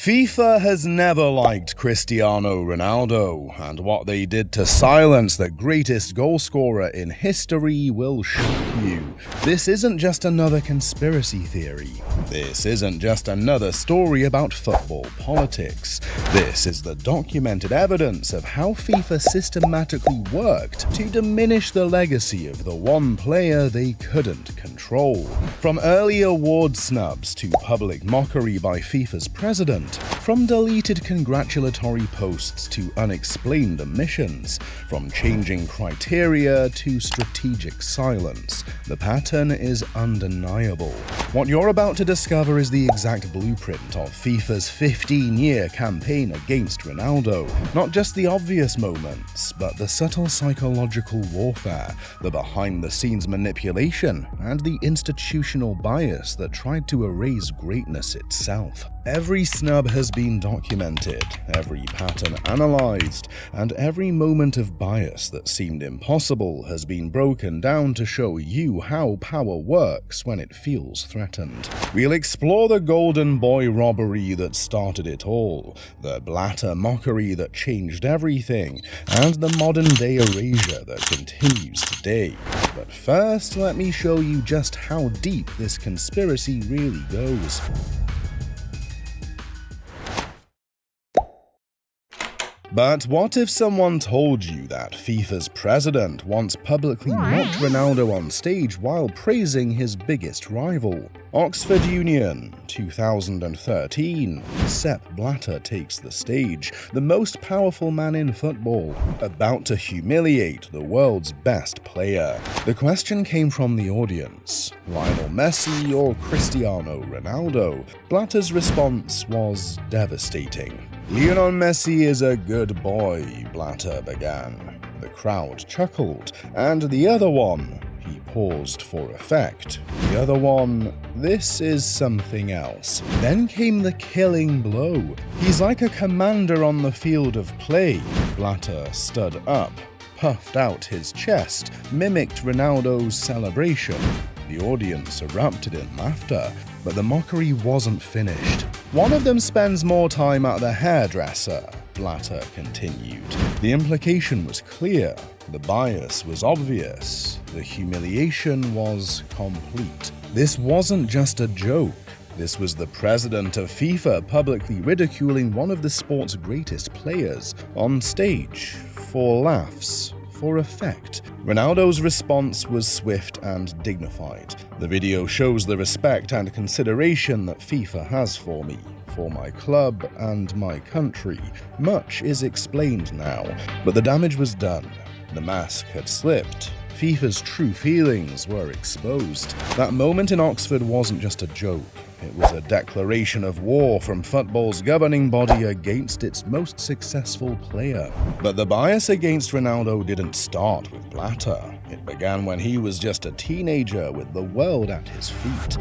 FIFA has never liked Cristiano Ronaldo, and what they did to silence the greatest goalscorer in history will shock you. This isn't just another conspiracy theory. This isn't just another story about football politics. This is the documented evidence of how FIFA systematically worked to diminish the legacy of the one player they couldn't control. From early award snubs to public mockery by FIFA's president, from deleted congratulatory posts to unexplained omissions, from changing criteria to strategic silence, the pattern is undeniable. What you're about to discover is the exact blueprint of FIFA's 15-year campaign against Ronaldo. Not just the obvious moments, but the subtle psychological warfare, the behind-the-scenes manipulation, and the institutional bias that tried to erase greatness itself. Every snub has been documented, every pattern analyzed, and every moment of bias that seemed impossible has been broken down to show you how power works when it feels threatened. We'll explore the golden boy robbery that started it all, the Blatter mockery that changed everything, and the modern-day erasure that continues today. But first, let me show you just how deep this conspiracy really goes. But what if someone told you that FIFA's president once publicly mocked Ronaldo on stage while praising his biggest rival? Oxford Union, 2013. Sepp Blatter takes the stage, the most powerful man in football, about to humiliate the world's best player. The question came from the audience: Lionel Messi or Cristiano Ronaldo? Blatter's response was devastating. "Lionel Messi is a good boy," Blatter began. The crowd chuckled. "And the other one?" He paused for effect. "The other one, this is something else." Then came the killing blow. "He's like a commander on the field of play." Blatter stood up, puffed out his chest, mimicked Ronaldo's celebration. The audience erupted in laughter, but the mockery wasn't finished. "One of them spends more time at the hairdresser," Blatter continued. The implication was clear, the bias was obvious, the humiliation was complete. This wasn't just a joke. This was the president of FIFA publicly ridiculing one of the sport's greatest players on stage, for laughs, for effect. Ronaldo's response was swift and dignified. The video shows the respect and consideration that FIFA has for me, for my club and my country. Much is explained now, but the damage was done. The mask had slipped. FIFA's true feelings were exposed. That moment in Oxford wasn't just a joke. It was a declaration of war from football's governing body against its most successful player. But the bias against Ronaldo didn't start with Blatter. It began when he was just a teenager with the world at his feet.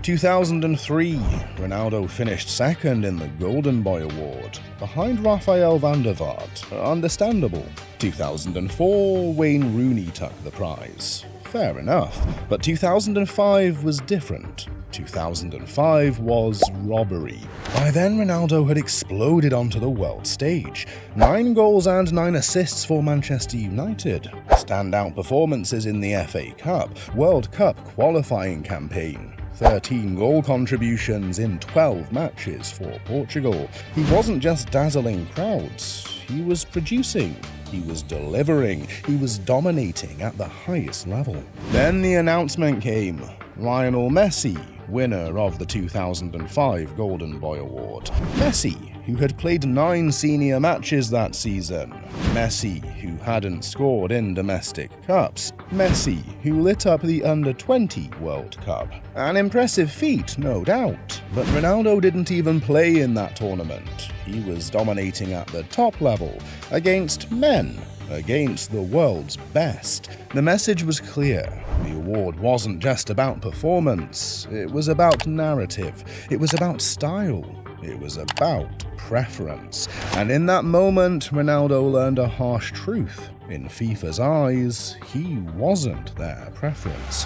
2003, Ronaldo finished second in the Golden Boy Award, behind Rafael van der Vaart. Understandable. 2004, Wayne Rooney took the prize. Fair enough. But 2005 was different. 2005 was Robbery. By then, Ronaldo had exploded onto the world stage. 9 goals and 9 assists for Manchester United. Standout performances in the FA Cup, World Cup qualifying campaign. 13 goal contributions in 12 matches for Portugal. He wasn't just dazzling crowds, he was producing, he was delivering, he was dominating at the highest level. Then the announcement came: Lionel Messi, winner of the 2005 Golden Boy Award. Messi, who had played 9 senior matches that season. Messi, who hadn't scored in domestic cups. Messi, who lit up the Under-20 World Cup. An impressive feat, no doubt. But Ronaldo didn't even play in that tournament. He was dominating at the top level, against men, against the world's best. The message was clear. The award wasn't just about performance, it was about narrative, it was about style, it was about preference. And in that moment, Ronaldo learned a harsh truth. In FIFA's eyes, he wasn't their preference.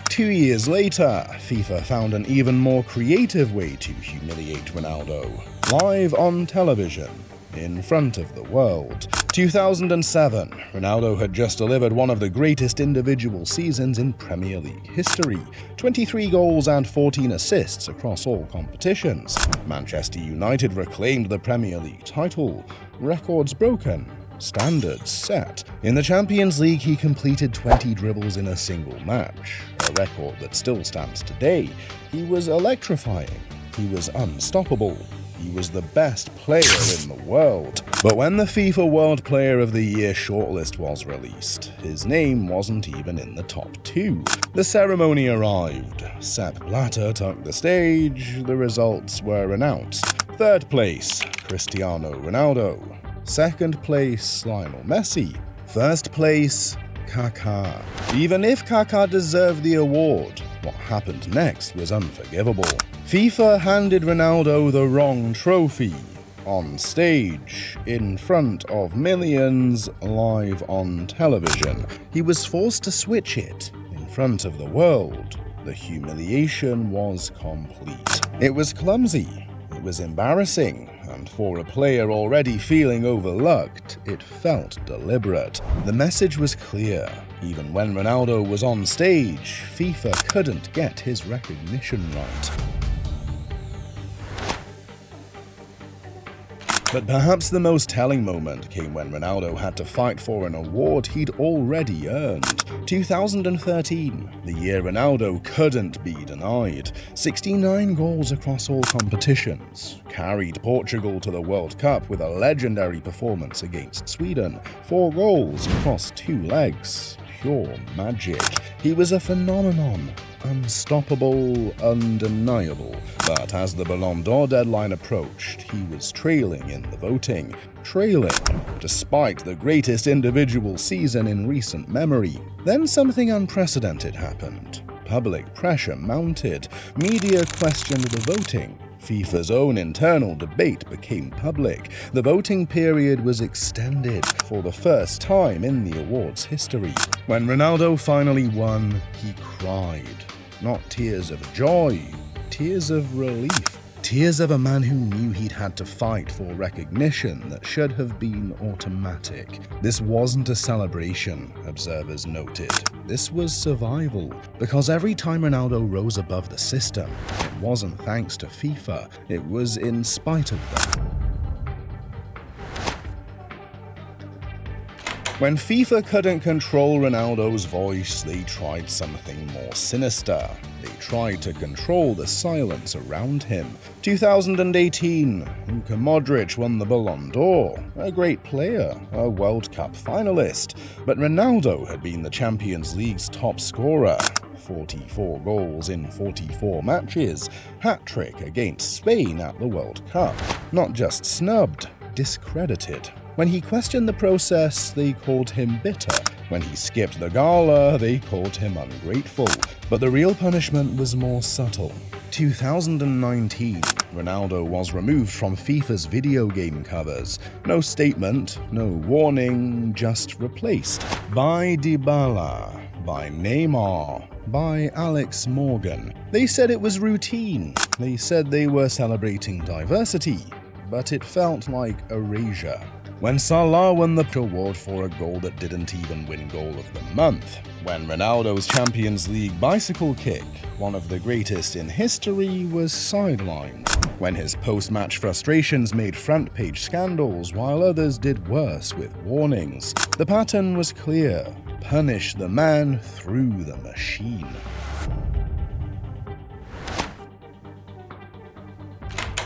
2 years later, FIFA found an even more creative way to humiliate Ronaldo, live on television, in front of the world. 2007, Ronaldo had just delivered one of the greatest individual seasons in Premier League history. 23 goals and 14 assists across all competitions. Manchester United reclaimed the Premier League title. Records broken. Standards set. In the Champions League, he completed 20 dribbles in a single match, a record that still stands today. He was electrifying. He was unstoppable. He was the best player in the world. But when the FIFA World Player of the Year shortlist was released, his name wasn't even in the top 2. The ceremony arrived. Sepp Blatter took the stage. The results were announced. 3rd place, Cristiano Ronaldo. 2nd place, Lionel Messi. 1st place, Kaká. Even if Kaká deserved the award, what happened next was unforgivable. FIFA handed Ronaldo the wrong trophy, on stage, in front of millions, live on television. He was forced to switch it, in front of the world. The humiliation was complete. It was clumsy, it was embarrassing, and for a player already feeling overlooked, it felt deliberate. The message was clear. Even when Ronaldo was on stage, FIFA couldn't get his recognition right. But perhaps the most telling moment came when Ronaldo had to fight for an award he'd already earned. 2013, the year Ronaldo couldn't be denied. 69 goals across all competitions. Carried Portugal to the World Cup with a legendary performance against Sweden. 4 goals across 2 legs. Pure magic. He was a phenomenon. Unstoppable, undeniable. But as the Ballon d'Or deadline approached, he was trailing in the voting. Trailing, despite the greatest individual season in recent memory. Then something unprecedented happened. Public pressure mounted. Media questioned the voting. FIFA's own internal debate became public. The voting period was extended for the first time in the award's history. When Ronaldo finally won, he cried. Not tears of joy, tears of relief. Tears of a man who knew he'd had to fight for recognition that should have been automatic. This wasn't a celebration, observers noted. This was survival, because every time Ronaldo rose above the system, it wasn't thanks to FIFA, it was in spite of them. When FIFA couldn't control Ronaldo's voice, they tried something more sinister. They tried to control the silence around him. 2018, Luka Modric won the Ballon d'Or. A great player, a World Cup finalist. But Ronaldo had been the Champions League's top scorer. 44 goals in 44 matches. Hat-trick against Spain at the World Cup. Not just snubbed, discredited. When he questioned the process, they called him bitter. When he skipped the gala, they called him ungrateful. But the real punishment was more subtle. 2019, Ronaldo was removed from FIFA's video game covers. No statement, no warning, just replaced. By Dybala, by Neymar, by Alex Morgan. They said it was routine. They said they were celebrating diversity. But it felt like erasure. When Salah won the award for a goal that didn't even win Goal of the Month. When Ronaldo's Champions League bicycle kick, one of the greatest in history, was sidelined. When his post-match frustrations made front-page scandals while others did worse with warnings. The pattern was clear. Punish the man through the machine.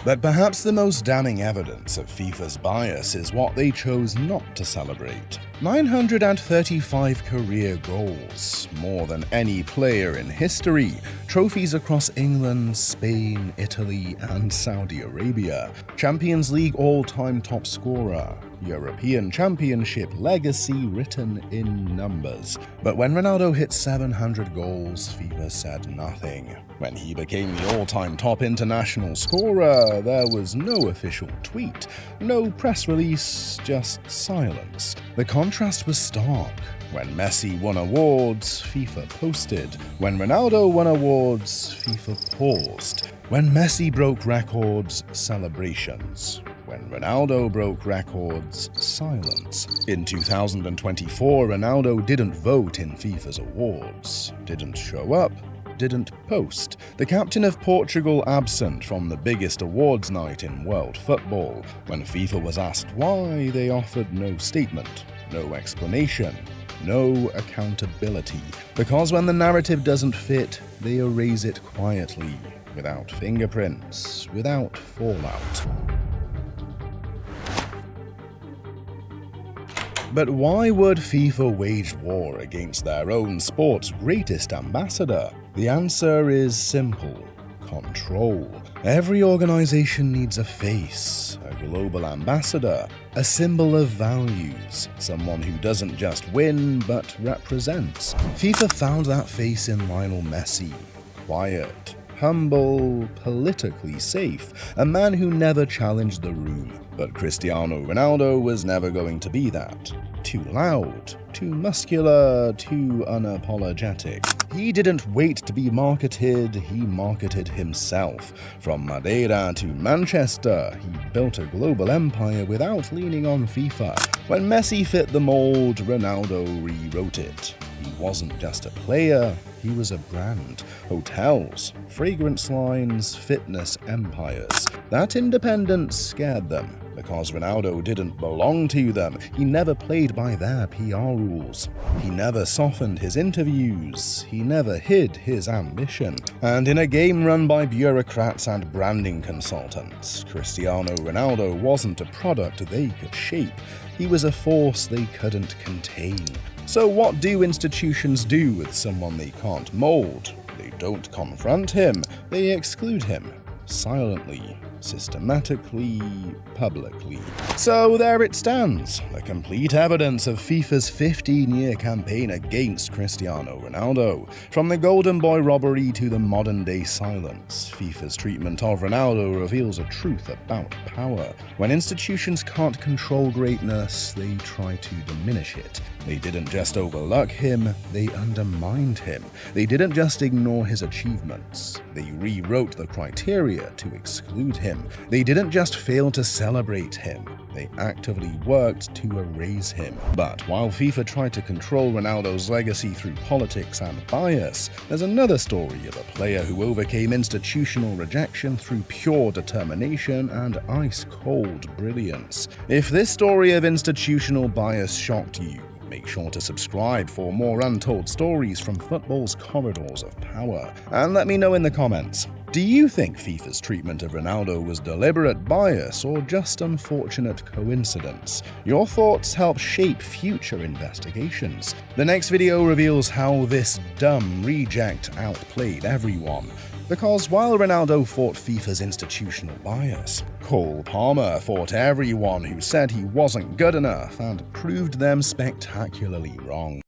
But perhaps the most damning evidence of FIFA's bias is what they chose not to celebrate. 935 career goals, more than any player in history. Trophies across England, Spain, Italy, and Saudi Arabia. Champions League all-time top scorer. European Championship legacy written in numbers. But when Ronaldo hit 700 goals, FIFA said nothing. When he became the all-time top international scorer, there was no official tweet, no press release, just silence. The contrast was stark. When Messi won awards, FIFA posted. When Ronaldo won awards, FIFA paused. When Messi broke records, celebrations. When Ronaldo broke records, silence. In 2024, Ronaldo didn't vote in FIFA's awards, didn't show up, didn't post. The captain of Portugal absent from the biggest awards night in world football. When FIFA was asked why, they offered no statement, no explanation, no accountability. Because when the narrative doesn't fit, they erase it quietly, without fingerprints, without fallout. But why would FIFA wage war against their own sport's greatest ambassador? The answer is simple: control. Every organization needs a face, a global ambassador, a symbol of values, someone who doesn't just win but represents. FIFA found that face in Lionel Messi. Quiet, humble, politically safe, a man who never challenged the room. But Cristiano Ronaldo was never going to be that. Too loud, too muscular, too unapologetic. He didn't wait to be marketed, he marketed himself. From Madeira to Manchester, he built a global empire without leaning on FIFA. When Messi fit the mold, Ronaldo rewrote it. He wasn't just a player, he was a brand. Hotels, fragrance lines, fitness empires. That independence scared them, because Ronaldo didn't belong to them. He never played by their PR rules. He never softened his interviews. He never hid his ambition. And in a game run by bureaucrats and branding consultants, Cristiano Ronaldo wasn't a product they could shape. He was a force they couldn't contain. So what do institutions do with someone they can't mold? They don't confront him, they exclude him. Silently, systematically, publicly. So there it stands, the complete evidence of FIFA's 15-year campaign against Cristiano Ronaldo. From the Golden Boy robbery to the modern-day silence, FIFA's treatment of Ronaldo reveals a truth about power. When institutions can't control greatness, they try to diminish it. They didn't just overlook him, they undermined him. They didn't just ignore his achievements, they rewrote the criteria to exclude him. They didn't just fail to celebrate him, they actively worked to erase him. But while FIFA tried to control Ronaldo's legacy through politics and bias, there's another story of a player who overcame institutional rejection through pure determination and ice-cold brilliance. If this story of institutional bias shocked you, make sure to subscribe for more untold stories from football's corridors of power. And let me know in the comments, do you think FIFA's treatment of Ronaldo was deliberate bias or just unfortunate coincidence? Your thoughts help shape future investigations. The next video reveals how this dumb reject outplayed everyone. Because while Ronaldo fought FIFA's institutional bias, Cole Palmer fought everyone who said he wasn't good enough and proved them spectacularly wrong.